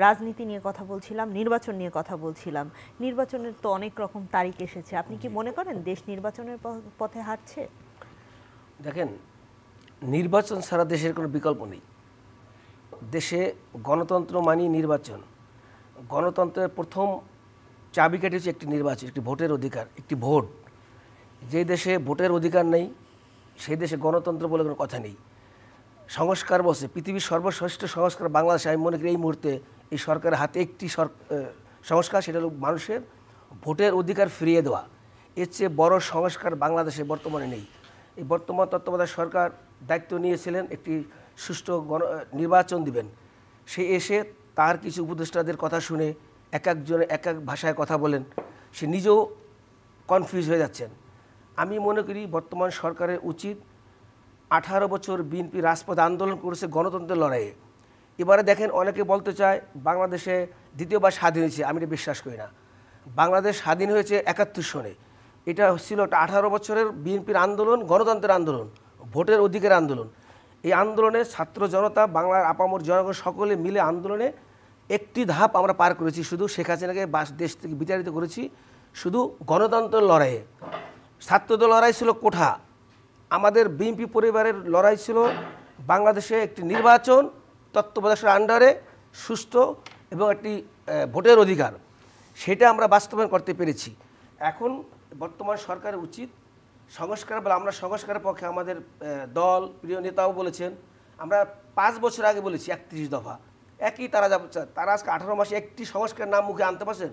রাজনীতি নিয়ে কথা বলছিলাম, নির্বাচন নিয়ে কথা বলছিলাম। নির্বাচনের তো অনেক রকম তারিখ এসেছে, আপনি কি মনে করেন দেশ নির্বাচনের পথে হাঁটছে? দেখেন, নির্বাচন ছাড়া দেশের কোনো বিকল্প নেই। দেশে গণতন্ত্র মানি নির্বাচন। গণতন্ত্রের প্রথম চাবিকাঠি হচ্ছে একটি নির্বাচন, একটি ভোটের অধিকার, একটি ভোট। যে দেশে ভোটের অধিকার নেই সেই দেশে গণতন্ত্র বলে কোনো কথা নেই। সংস্কার বসে পৃথিবীর সর্বশ্রেষ্ঠ সংস্কার বাংলাদেশে আমি মনে করি এই মুহূর্তে এই সরকারের হাতে একটি সংস্কার, সেটা হলো মানুষের ভোটের অধিকার ফিরিয়ে দেওয়া। এর চেয়ে বড় সংস্কার বাংলাদেশে বর্তমানে নেই। এই বর্তমান তত্ত্বাবধায়ক সরকার দায়িত্ব নিয়েছিলেন একটি সুষ্ঠু নির্বাচন দিবেন। সে এসে তার কিছু উপদেষ্টাদের কথা শুনে এক একজনে এক এক ভাষায় কথা বলেন, সে নিজেও কনফিউজ হয়ে যাচ্ছেন। আমি মনে করি বর্তমান সরকারের উচিত 18 বছর বিএনপি রাজপথে আন্দোলন করেছে গণতন্ত্রের লড়াইয়ে। এবারে দেখেন অনেকে বলতে চায় বাংলাদেশে দ্বিতীয়বার স্বাধীন হয়েছে, আমি এটা বিশ্বাস করি না। বাংলাদেশ স্বাধীন হয়েছে 71 সনে। এটা ছিল 18 বছরের বিএনপির আন্দোলন, গণতন্ত্রের আন্দোলন, ভোটের অধিকার আন্দোলন। এই আন্দোলনে ছাত্র জনতা, বাংলার আপামর জনগণ সকলে মিলে আন্দোলনে একটি ধাপ আমরা পার করেছি, শুধু শেখ হাসিনাকে দেশ থেকে বিতাড়িত করেছি শুধু গণতন্ত্রের লড়াইয়ে। ছাত্রদের লড়াই ছিল কোঠা, আমাদের বিএনপি পরিবারের লড়াই ছিল বাংলাদেশে একটি নির্বাচন তত্ত্বাবধায়কের আন্ডারে সুষ্ঠু এবং একটি ভোটের অধিকার, সেটা আমরা বাস্তবায়ন করতে পেরেছি। এখন বর্তমান সরকারের উচিত সংস্কার বলে, আমরা সংস্কারের পক্ষে, আমাদের দল প্রিয় নেতাও বলেছেন, আমরা 5 বছর আগে বলেছি 31 দফা, একই তারা তারা আজকে 18 মাসে একটি সংস্কার নাম মুখে আনতে পারছেন?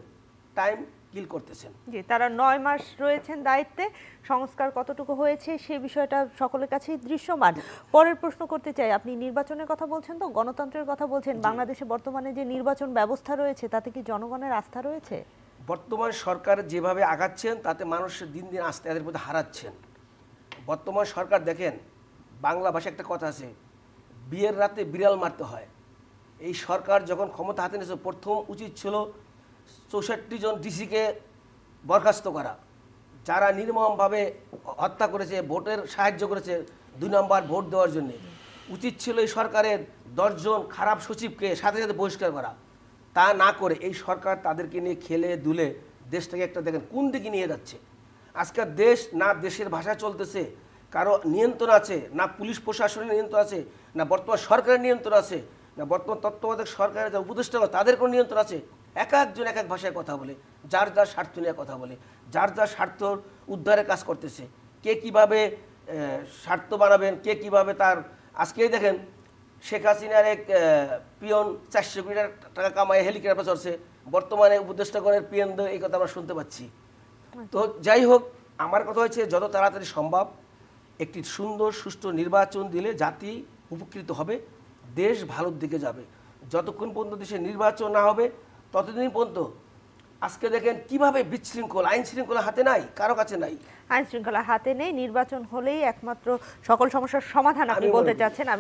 টাইম কিল করতেছেন। জি, তারা 9 মাস রয়েছেন দায়িত্বে, সংস্কার কতটুকু হয়েছে সে বিষয়টা সকলের কাছেই দৃশ্যমান। পরের প্রশ্ন করতে চাই, আপনি নির্বাচনের কথা বলছেন, তো গণতন্ত্রের কথা বলছেন, বাংলাদেশে বর্তমানে যে নির্বাচন ব্যবস্থা রয়েছে তাতে কি জনগণের আস্থা রয়েছে? বর্তমান সরকার যেভাবে আগাচ্ছেন তাতে মানুষের দিন দিন আস্থা এদের মধ্যে হারাচ্ছেন। বর্তমান সরকার দেখেন, বাংলা ভাষায় একটা কথা আছে, বিয়ের রাতে বিড়াল মারতে হয়। এই সরকার যখন ক্ষমতা হাতে নিয়েছে প্রথম উচিত ছিল 64 জন ডিসিকে বরখাস্ত করা, যারা নির্মমভাবে হত্যা করেছে, ভোটের সাহায্য করেছে 2 নম্বর ভোট দেওয়ার জন্য। উচিত ছিল এই সরকারের 10 জন খারাপ সচিবকে সাথে সাথে বহিষ্কার করা। তা না করে এই সরকার তাদেরকে নিয়ে খেলে দুলে দেশটাকে একটা দেখেন কোন দিকে নিয়ে যাচ্ছে। আজকের দেশ না দেশের ভাষায় চলতেছে, কারো নিয়ন্ত্রণ আছে, না পুলিশ প্রশাসনের নিয়ন্ত্রণ আছে, না বর্তমান সরকারের নিয়ন্ত্রণ আছে, না বর্তমান তত্ত্বাবধায়ক সরকারের যা উপদেষ্টা তাদের কোনো নিয়ন্ত্রণ আছে। এক একজন এক এক ভাষায় কথা বলে, যার যার স্বার্থ নিয়ে কথা বলে, যার যার স্বার্থ উদ্ধারের কাজ করতেছে। কে কিভাবে স্বার্থ বানাবেন, কে কিভাবে তার, আজকেই দেখেন শেখ হাসিনার এক পিয়ন 400 কোটি টাকা কামায় হেলিকপ্টার চলছে, বর্তমানে উপদেষ্টাগণের পিয়ন এই কথা আমরা শুনতে পাচ্ছি। তো যাই হোক, আমার কথা হচ্ছে যত তাড়াতাড়ি সম্ভব একটি সুন্দর সুষ্ঠু নির্বাচন দিলে জাতি উপকৃত হবে, দেশ ভালোর দিকে যাবে। যতক্ষণ পর্যন্ত দেশে নির্বাচন না হবে ততদিন পর্যন্ত, আজকে দেখেন কিভাবে বিশৃঙ্খল, আইন শৃঙ্খলা হাতে নাই, কারো কাছে নাই, আইন শৃঙ্খলা হাতে নেই। নির্বাচন হলেই একমাত্র সকল সমস্যার সমাধান আপনি বলতে চাচ্ছেন।